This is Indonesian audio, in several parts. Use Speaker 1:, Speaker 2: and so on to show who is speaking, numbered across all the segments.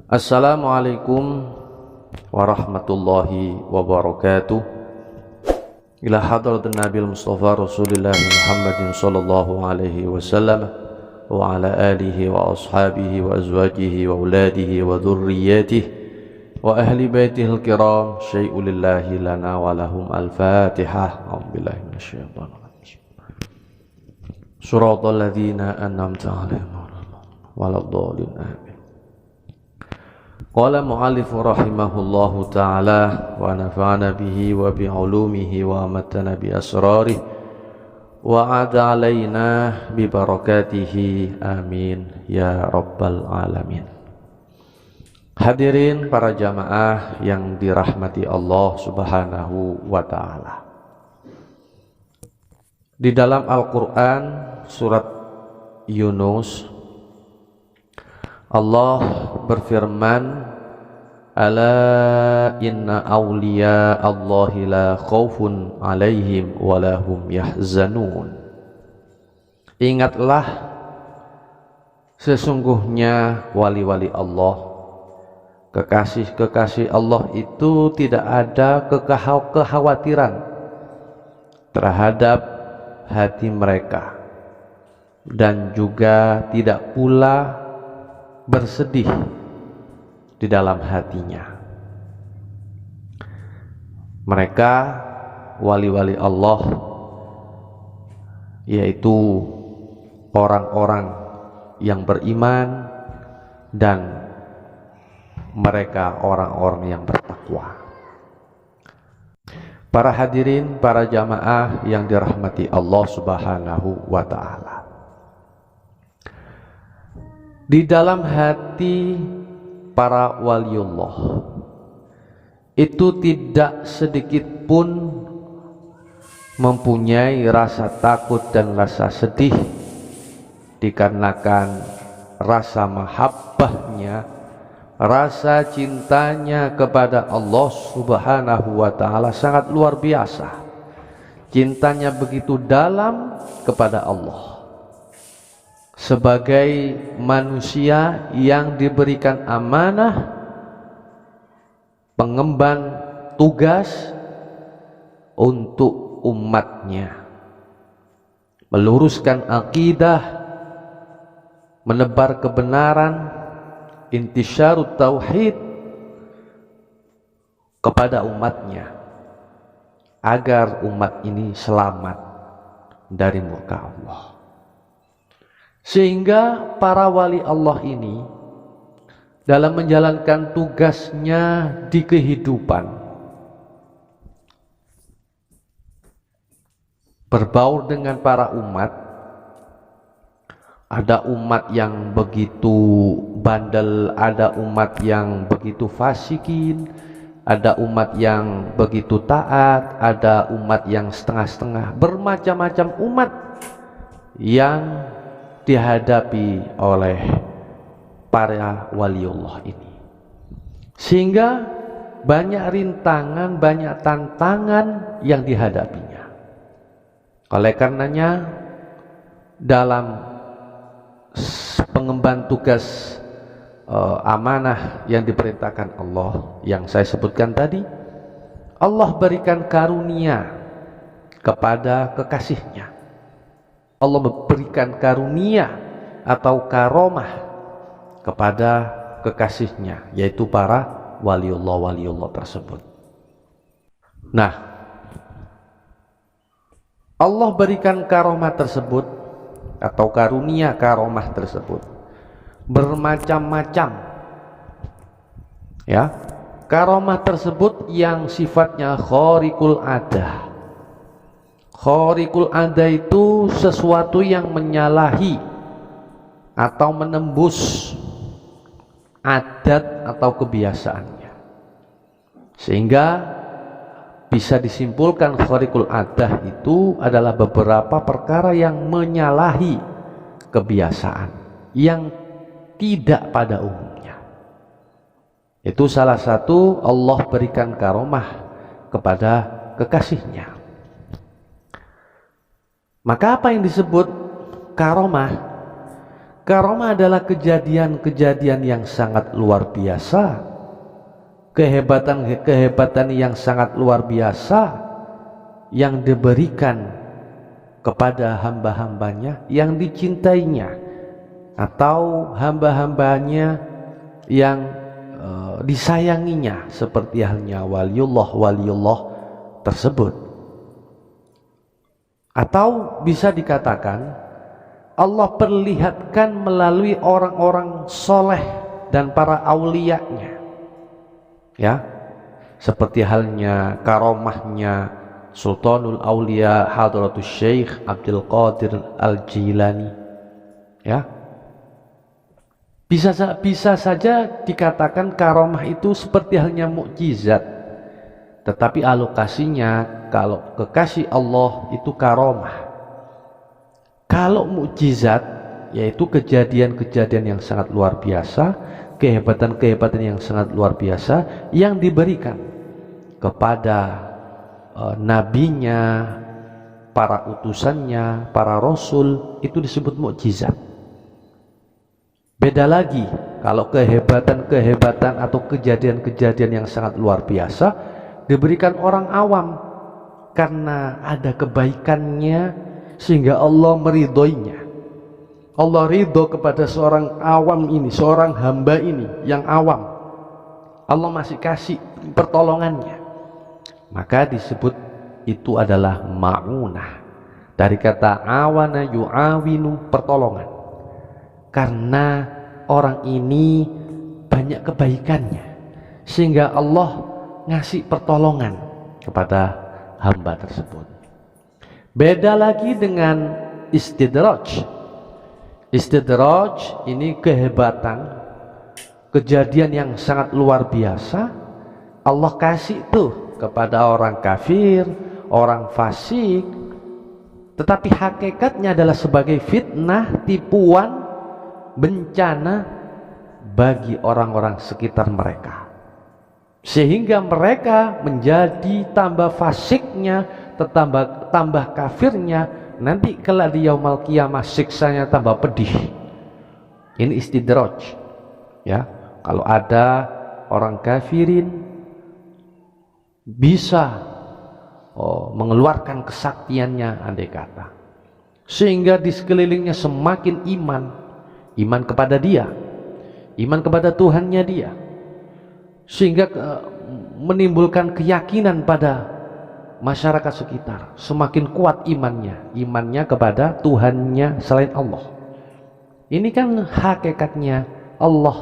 Speaker 1: Assalamualaikum warahmatullahi wabarakatuh. Ila hadratin Nabil Mustafa Rasulullah Muhammadin sallallahu alaihi wasallam wa ala alihi wa ashabihi wa azwajihi wa auladihi wa dhurriyyatihi wa ahli baitihil kiram syai'ulillahi lana wa lahum al-Fatihah. A'udzubillahi minasyaitonir rajim. Shiratal ladzina an'amta 'alaihim waladdallin. Amin. Qala mu'allifu rahimahullahu ta'ala wa nafa'ana bihi wa bi'ulumihi wa amatana bi asrarih wa ada alaina bi barakatihi amin ya rabbal alamin. Hadirin para jamaah yang dirahmati Allah subhanahu wa ta'ala, di dalam Al-Quran surat Yunus Allah berfirman, ala inna awliya Allahi la khawfun alaihim wa lahum yahzanun. Ingatlah, sesungguhnya wali-wali Allah, kekasih-kekasih Allah itu tidak ada kekhawatiran terhadap hati mereka, dan juga tidak pula bersedih di dalam hatinya. Mereka wali-wali Allah, yaitu orang-orang yang beriman dan mereka orang-orang yang bertakwa. Para hadirin, para jamaah yang dirahmati Allah subhanahu wa ta'ala, di dalam hati para waliullah itu tidak sedikit pun mempunyai rasa takut dan rasa sedih, dikarenakan rasa mahabbahnya, rasa cintanya kepada Allah subhanahu wa ta'ala sangat luar biasa. Cintanya begitu dalam kepada Allah. Sebagai manusia yang diberikan amanah pengemban tugas untuk umatnya, meluruskan akidah, menebar kebenaran, intisyarut tauhid kepada umatnya, agar umat ini selamat dari murka Allah. Sehingga para wali Allah ini dalam menjalankan tugasnya di kehidupan, berbaur dengan para umat. Ada umat yang begitu bandel, ada umat yang begitu fasikin, ada umat yang begitu taat, ada umat yang setengah-setengah, bermacam-macam umat yang dihadapi oleh para waliullah ini. Sehingga banyak rintangan, banyak tantangan yang dihadapinya. Oleh karenanya, dalam pengemban tugas amanah yang diperintahkan Allah yang saya sebutkan tadi, Allah berikan karunia kepada kekasihnya. Allah memberikan karunia atau karomah kepada kekasihnya, yaitu para waliullah tersebut. Nah, Allah berikan karomah tersebut atau karunia karomah tersebut bermacam-macam, ya. Karomah tersebut yang sifatnya khariqul adah. Khariqul adah itu sesuatu yang menyalahi atau menembus adat atau kebiasaannya, sehingga bisa disimpulkan khariqul adah itu adalah beberapa perkara yang menyalahi kebiasaan, yang tidak pada umumnya. Itu salah satu Allah berikan karomah kepada kekasihnya. Maka apa yang disebut karomah? Karomah adalah kejadian-kejadian yang sangat luar biasa, kehebatan-kehebatan yang sangat luar biasa yang diberikan kepada hamba-hambanya yang dicintainya atau hamba-hambanya yang disayanginya, seperti halnya waliullah tersebut. Atau bisa dikatakan Allah perlihatkan melalui orang-orang soleh dan para auliyanya, ya, seperti halnya karomahnya Sultanul Aulia Hadratus Syekh Abdul Qadir Al-Jilani, ya. Bisa saja dikatakan karomah itu seperti halnya mukjizat, tetapi alokasinya kalau kekasih Allah itu karomah. Kalau mukjizat yaitu kejadian-kejadian yang sangat luar biasa, kehebatan-kehebatan yang sangat luar biasa yang diberikan kepada nabinya, para utusannya, para rasul, itu disebut mukjizat. Beda lagi kalau kehebatan-kehebatan atau kejadian-kejadian yang sangat luar biasa diberikan orang awam karena ada kebaikannya sehingga Allah meridhoinya. Allah ridho kepada seorang awam ini, seorang hamba ini yang awam. Allah masih kasih pertolongannya, maka disebut itu adalah ma'unah, dari kata awana yu'awinu, pertolongan. Karena orang ini banyak kebaikannya sehingga Allah ngasih pertolongan kepada hamba tersebut. Beda lagi dengan istidraj. Istidraj ini kehebatan, kejadian yang sangat luar biasa Allah kasih tuh kepada orang kafir, orang fasik, tetapi hakikatnya adalah sebagai fitnah, tipuan, bencana bagi orang-orang sekitar mereka, sehingga mereka menjadi tambah fasiknya, tambah kafirnya, nanti kelak di yaumul qiyamah siksanya tambah pedih. Ini istidraj, ya. Kalau ada orang kafirin bisa mengeluarkan kesaktiannya, andai kata, sehingga di sekelilingnya semakin iman kepada dia, iman kepada Tuhannya dia, sehingga menimbulkan keyakinan pada masyarakat sekitar, semakin kuat imannya kepada Tuhannya selain Allah. Ini kan hakikatnya Allah,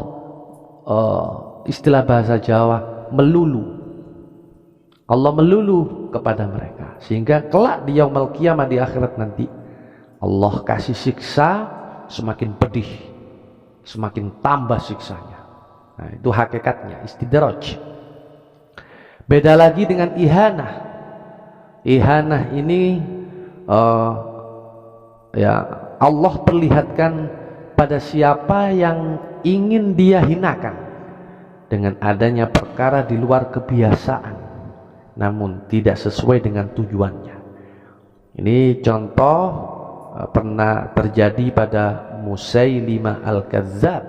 Speaker 1: istilah bahasa Jawa, melulu. Allah melulu kepada mereka sehingga kelak di yaumul qiyamah, di akhirat nanti, Allah kasih siksa semakin pedih, semakin tambah siksanya. Nah, itu hakikatnya istidraj. Beda lagi dengan ihanah. Ihanah ini ya, Allah perlihatkan pada siapa yang ingin dia hinakan dengan adanya perkara di luar kebiasaan, namun tidak sesuai dengan tujuannya. Ini contoh pernah terjadi pada Musailimah Al-Kadzab,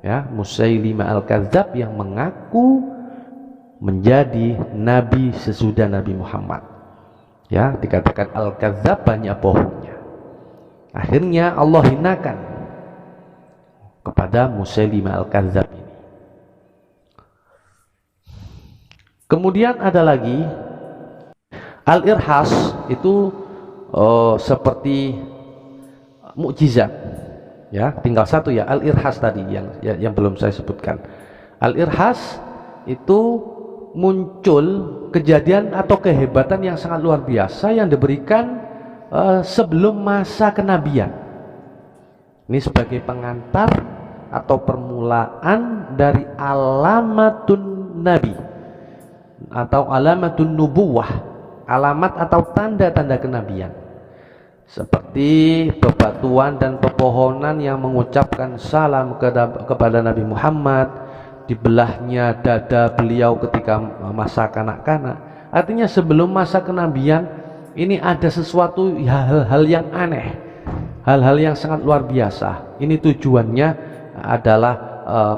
Speaker 1: ya, Musailimah Al-Kadzab yang mengaku menjadi nabi sesudah Nabi Muhammad. Ya, dikatakan Al-Kadzab, banyak bohongnya. Akhirnya Allah hinakan kepada Musailimah Al-Kadzab ini. Kemudian ada lagi Al-Irhas, itu seperti mukjizat, ya. Tinggal satu, ya, Al-Irhas tadi yang belum saya sebutkan. Al-Irhas itu muncul kejadian atau kehebatan yang sangat luar biasa yang diberikan sebelum masa kenabian. Ini sebagai pengantar atau permulaan dari alamatun nabi atau alamatun nubuwah, alamat atau tanda-tanda kenabian, seperti bebatuan dan pepohonan yang mengucapkan salam kepada Nabi Muhammad, dibelahnya dada beliau ketika masa kanak-kanak. Artinya sebelum masa kenabian ini ada sesuatu hal-hal yang aneh, hal-hal yang sangat luar biasa. Ini tujuannya adalah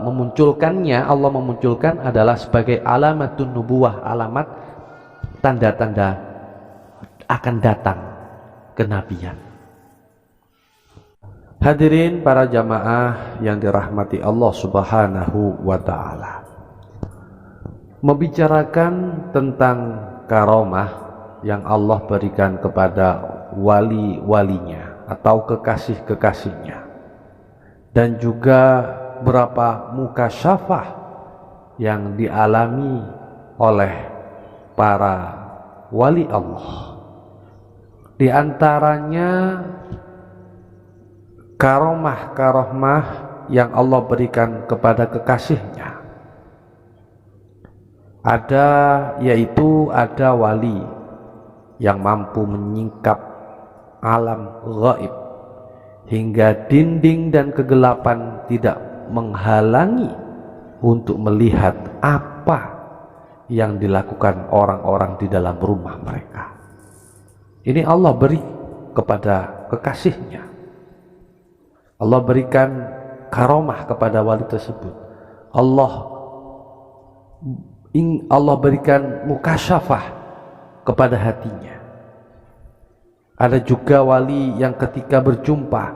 Speaker 1: memunculkannya, Allah memunculkan adalah sebagai alamatun nubuwah, alamat tanda-tanda akan datang kenabian. Hadirin para jamaah yang dirahmati Allah Subhanahu wa ta'ala, membicarakan tentang karomah yang Allah berikan kepada wali-walinya atau kekasih-kekasihnya, dan juga berapa mukasyafah yang dialami oleh para wali Allah. Di antaranya karomah-karomah yang Allah berikan kepada kekasihnya. Ada wali yang mampu menyingkap alam gaib hingga dinding dan kegelapan tidak menghalangi untuk melihat apa yang dilakukan orang-orang di dalam rumah mereka. Ini Allah beri kepada kekasihnya. Allah berikan karomah kepada wali tersebut. Allah berikan mukasyafah kepada hatinya. Ada juga wali yang ketika berjumpa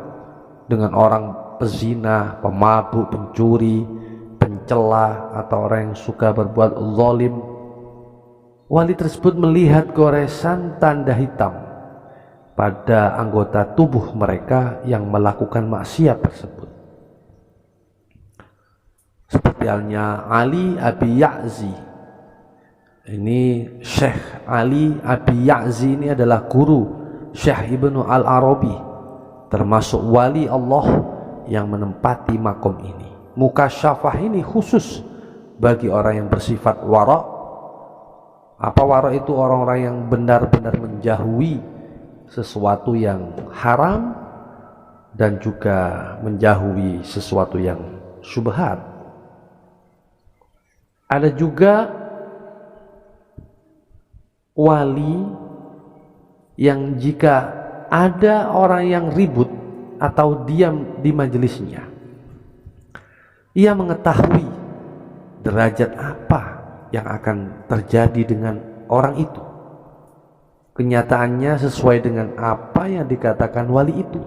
Speaker 1: dengan orang pezina, pemabuk, pencuri, pencela, atau orang yang suka berbuat zalim, wali tersebut melihat goresan tanda hitam pada anggota tubuh mereka yang melakukan maksiat tersebut. Seperti halnya Ali Abi Ya'zi. Ini Syekh Ali Abi Ya'zi ini adalah guru Syekh Ibnu Al-Arabi, termasuk wali Allah yang menempati makom ini. Mukasyafah ini khusus bagi orang yang bersifat wara. Apa wara itu? Orang-orang yang benar-benar menjauhi sesuatu yang haram dan juga menjauhi sesuatu yang syubhat. Ada juga wali yang jika ada orang yang ribut atau diam di majelisnya, ia mengetahui derajat apa yang akan terjadi dengan orang itu. Kenyataannya sesuai dengan apa yang dikatakan wali itu,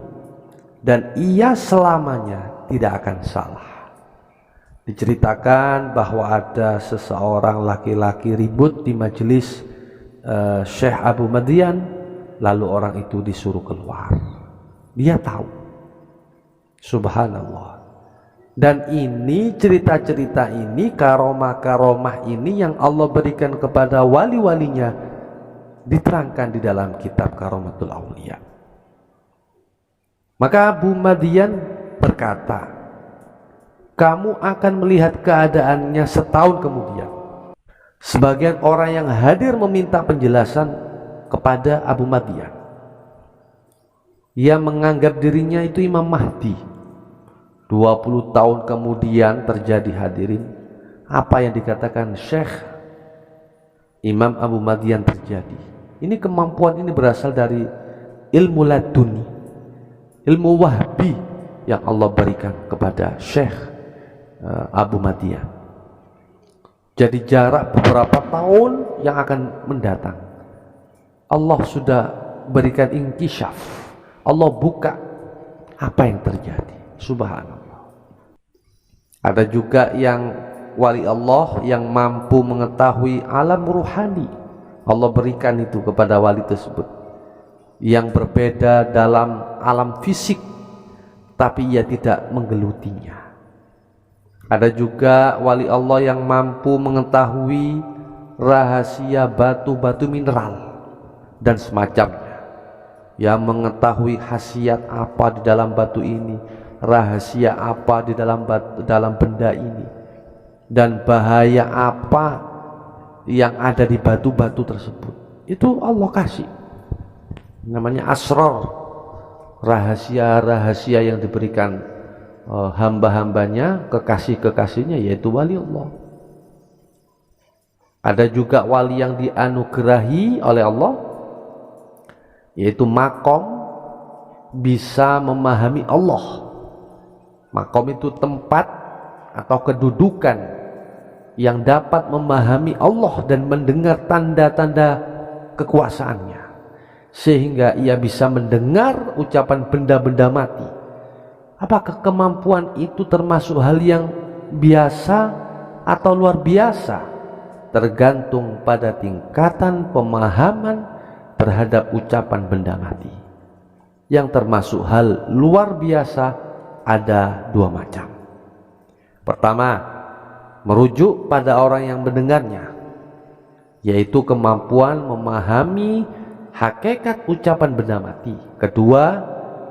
Speaker 1: dan ia selamanya tidak akan salah. Diceritakan bahwa ada seseorang laki-laki ribut di majelis Syekh Abu Madian, lalu orang itu disuruh keluar. Dia tahu. Subhanallah. Dan ini cerita-cerita ini, karomah-karomah ini yang Allah berikan kepada wali-walinya, diterangkan di dalam kitab Karomatul Aulia. Maka Abu Madian berkata, kamu akan melihat keadaannya setahun kemudian. Sebagian orang yang hadir meminta penjelasan kepada Abu Madian. Ia menganggap dirinya itu Imam Mahdi. 20 tahun kemudian terjadi, hadirin, apa yang dikatakan Syekh Imam Abu Madian terjadi. Ini kemampuan ini berasal dari ilmu laduni, ilmu wahbi yang Allah berikan kepada Syekh Abu Madian. Jadi jarak beberapa tahun yang akan mendatang, Allah sudah berikan inkisyaf, Allah buka apa yang terjadi. Subhanallah. Ada juga yang wali Allah yang mampu mengetahui alam ruhani. Allah berikan itu kepada wali tersebut, yang berbeda dalam alam fisik, tapi ia tidak menggelutinya. Ada juga wali Allah yang mampu mengetahui rahasia batu-batu mineral dan semacamnya, yang mengetahui khasiat apa di dalam batu ini, rahasia apa di dalam benda ini, dan bahaya apa yang ada di batu-batu tersebut. Itu Allah kasih, namanya asrar, rahasia-rahasia yang diberikan hamba-hambanya, kekasih-kekasihnya, yaitu wali Allah. Ada juga wali yang dianugerahi oleh Allah, yaitu makom bisa memahami Allah. Makom itu tempat atau kedudukan yang dapat memahami Allah dan mendengar tanda-tanda kekuasaannya, sehingga ia bisa mendengar ucapan benda-benda mati. Apakah kemampuan itu termasuk hal yang biasa atau luar biasa? Tergantung pada tingkatan pemahaman terhadap ucapan benda mati. Yang termasuk hal luar biasa ada dua macam. Pertama, merujuk pada orang yang mendengarnya, yaitu kemampuan memahami hakikat ucapan benda mati. Kedua,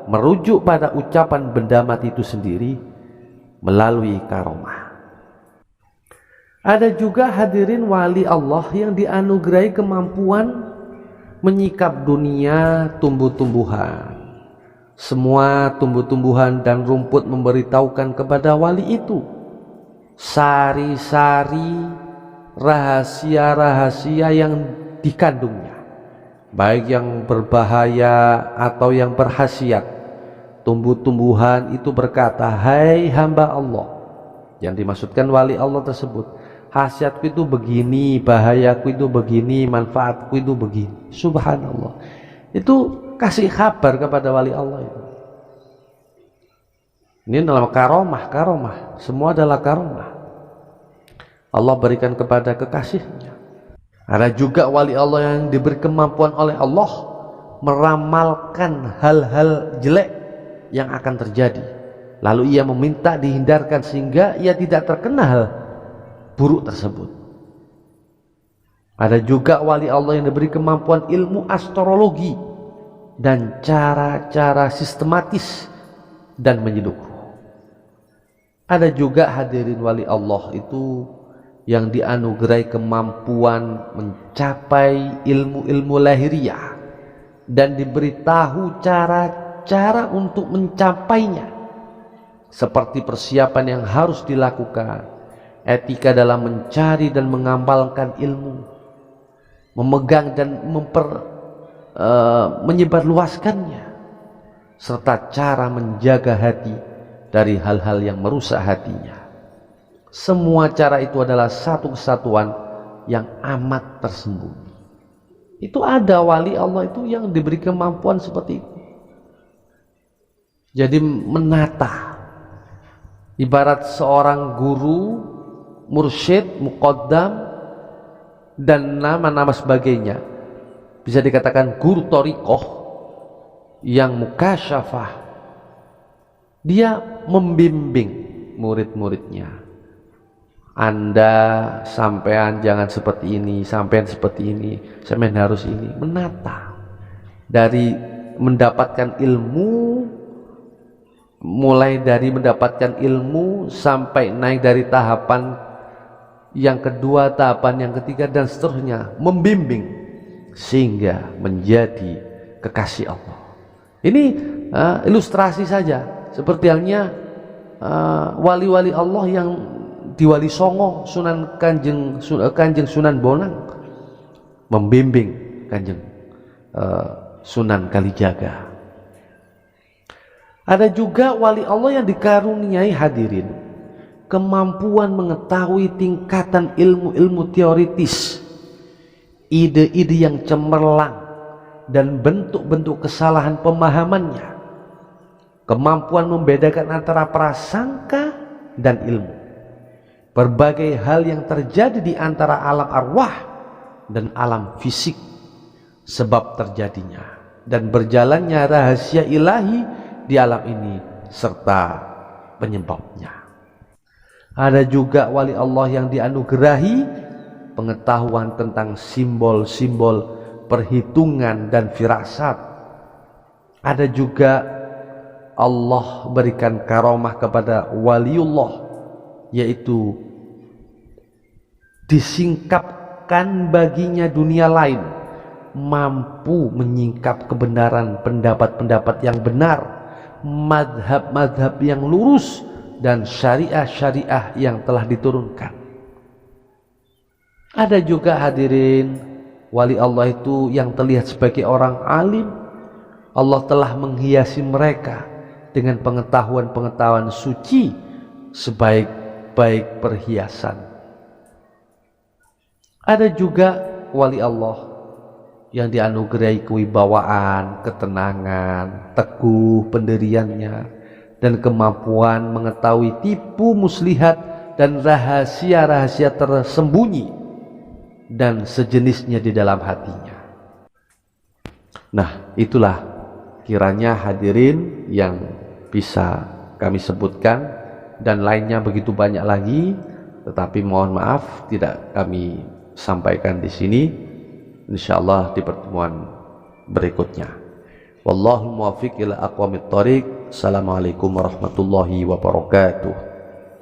Speaker 1: merujuk pada ucapan benda mati itu sendiri melalui karomah. Ada juga hadirin wali Allah yang dianugerahi kemampuan menyikap dunia tumbuh-tumbuhan. Semua tumbuh-tumbuhan dan rumput memberitahukan kepada wali itu sari-sari rahasia-rahasia yang dikandungnya, baik yang berbahaya atau yang berkhasiat. Tumbuh-tumbuhan itu berkata, "Hai hamba Allah," yang dimaksudkan wali Allah tersebut, "khasiatku itu begini, bahayaku itu begini, manfaatku itu begini." Subhanallah. Itu kasih kabar kepada wali Allah itu. Ini dalam karomah. Semua adalah karomah Allah berikan kepada kekasihnya. Ada juga wali Allah yang diberi kemampuan oleh Allah meramalkan hal-hal jelek yang akan terjadi, lalu ia meminta dihindarkan sehingga ia tidak terkena hal buruk tersebut. Ada juga wali Allah yang diberi kemampuan ilmu astrologi dan cara-cara sistematis dan menyeluk ruh. Ada juga hadirin wali Allah itu yang dianugerahi kemampuan mencapai ilmu-ilmu lahiriah dan diberitahu cara untuk mencapainya, seperti persiapan yang harus dilakukan, etika dalam mencari dan mengamalkan ilmu, memegang dan menyebarluaskannya, serta cara menjaga hati dari hal-hal yang merusak hatinya. Semua cara itu adalah satu kesatuan yang amat tersembunyi. Itu ada wali Allah itu yang diberi kemampuan seperti itu. Jadi menata, ibarat seorang guru, mursyid, muqaddam, dan nama-nama sebagainya, bisa dikatakan guru thariqah yang mukasyafah. Dia membimbing murid-muridnya. Anda sampean jangan seperti ini, sampean seperti ini, sampean harus ini. Menata dari mendapatkan ilmu, mulai dari mendapatkan ilmu sampai naik dari tahapan yang kedua, tahapan yang ketiga, dan seterusnya, membimbing sehingga menjadi kekasih Allah. Ini ilustrasi saja, seperti halnya wali-wali Allah yang di Wali Songo, Kanjeng Sunan Bonang membimbing Kanjeng Sunan Kalijaga. Ada juga wali Allah yang dikaruniai hadirin kemampuan mengetahui tingkatan ilmu-ilmu teoritis, ide-ide yang cemerlang dan bentuk-bentuk kesalahan pemahamannya, kemampuan membedakan antara prasangka dan ilmu, berbagai hal yang terjadi di antara alam arwah dan alam fisik, sebab terjadinya dan berjalannya rahasia ilahi di alam ini serta penyebabnya. Ada juga wali Allah yang dianugerahi pengetahuan tentang simbol-simbol perhitungan dan firasat. Ada juga Allah berikan karomah kepada waliullah, yaitu disingkapkan baginya dunia lain, mampu menyingkap kebenaran pendapat-pendapat yang benar, madhab-madhab yang lurus, dan syariah-syariah yang telah diturunkan. Ada juga hadirin wali Allah itu yang terlihat sebagai orang alim, Allah telah menghiasi mereka dengan pengetahuan-pengetahuan suci sebaik-baik perhiasan. Ada juga wali Allah yang dianugerahi kewibawaan, ketenangan, teguh pendiriannya, dan kemampuan mengetahui tipu muslihat dan rahasia-rahasia tersembunyi dan sejenisnya di dalam hatinya. Nah, itulah kiranya hadirin yang bisa kami sebutkan, dan lainnya begitu banyak lagi, tetapi mohon maaf tidak kami sampaikan di sini. Insyaallah di pertemuan berikutnya. Wallahu muwaffiq ila aqwamit thoriq. Assalamualaikum warahmatullahi wabarakatuh.